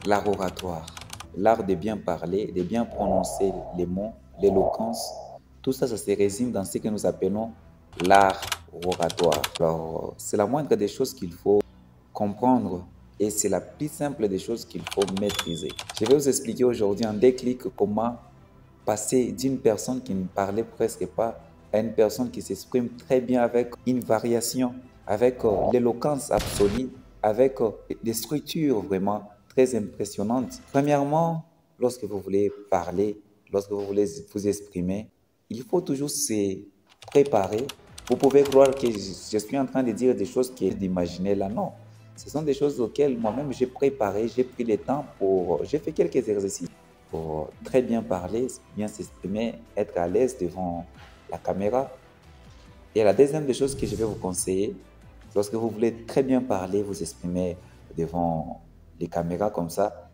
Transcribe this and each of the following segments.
L'art oratoire, l'art de bien parler, de bien prononcer les mots, l'éloquence, tout ça, ça se résume dans ce que nous appelons l'art oratoire. Alors, c'est la moindre des choses qu'il faut comprendre et c'est la plus simple des choses qu'il faut maîtriser. Je vais vous expliquer aujourd'hui en déclic comment passer d'une personne qui ne parlait presque pas à une personne qui s'exprime très bien avec une variation, avec l'éloquence absolue, avec des structures vraiment très impressionnantes. Premièrement, lorsque vous voulez parler, lorsque vous voulez vous exprimer, il faut toujours se préparer. Vous pouvez croire que je suis en train de dire des choses qui est d'imaginer là, non. Ce sont des choses auxquelles moi-même j'ai préparé, j'ai pris le temps pour... J'ai fait quelques exercices pour très bien parler, bien s'exprimer, être à l'aise devant la caméra. Et la deuxième des choses que je vais vous conseiller, lorsque vous voulez très bien parler, vous exprimer devant les caméras comme ça,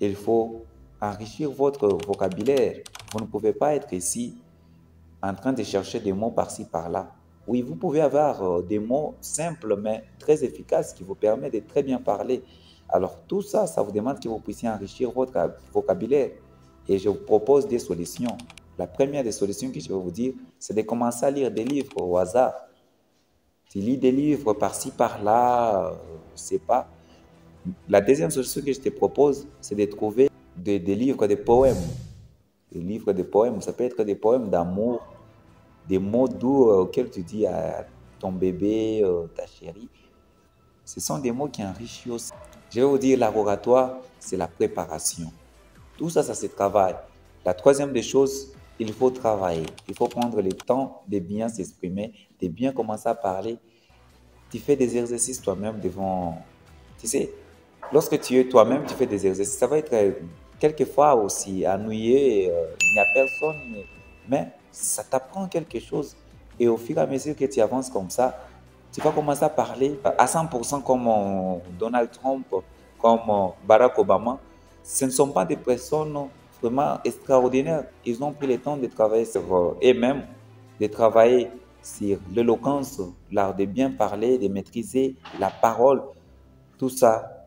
il faut enrichir votre vocabulaire. Vous ne pouvez pas être ici en train de chercher des mots par-ci, par-là. Oui, vous pouvez avoir des mots simples, mais très efficaces qui vous permettent de très bien parler. Alors, tout ça, ça vous demande que vous puissiez enrichir votre vocabulaire. Et je vous propose des solutions. La première des solutions que je vais vous dire, c'est de commencer à lire des livres au hasard. Tu lis des livres par-ci, par-là, je ne sais pas. La deuxième solution que je te propose, c'est de trouver des livres, des poèmes. Des livres de poèmes, ça peut être des poèmes d'amour, des mots doux auxquels tu dis à ton bébé, ta chérie. Ce sont des mots qui enrichissent aussi. Je vais vous dire, l'art oratoire, c'est la préparation. Tout ça, ça se travaille. La troisième des choses, il faut travailler. Il faut prendre le temps de bien s'exprimer, de bien commencer à parler. Tu fais des exercices toi-même devant... Tu sais, lorsque tu es toi-même, tu fais des exercices. Ça va être quelquefois aussi ennuyé. Il n'y a personne, mais ça t'apprend quelque chose. Et au fur et à mesure que tu avances comme ça, tu vas commencer à parler à 100% comme Donald Trump, comme Barack Obama. Ce ne sont pas des personnes vraiment extraordinaires. Ils ont pris le temps de travailler sur eux-mêmes, de travailler sur l'éloquence, l'art de bien parler, de maîtriser la parole. Tout ça,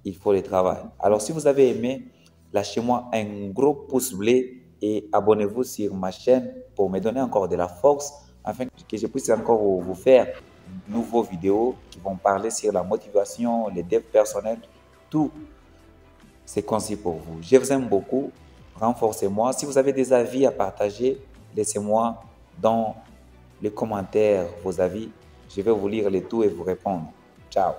il faut le travail. Alors, si vous avez aimé, lâchez-moi un gros pouce bleu et abonnez-vous sur ma chaîne pour me donner encore de la force afin que je puisse encore vous faire de nouveaux vidéos qui vont parler sur la motivation, les devs personnels, tout. C'est concis pour vous. Je vous aime beaucoup. Renforcez-moi. Si vous avez des avis à partager, laissez-moi dans les commentaires vos avis. Je vais vous lire les tout et vous répondre. Ciao.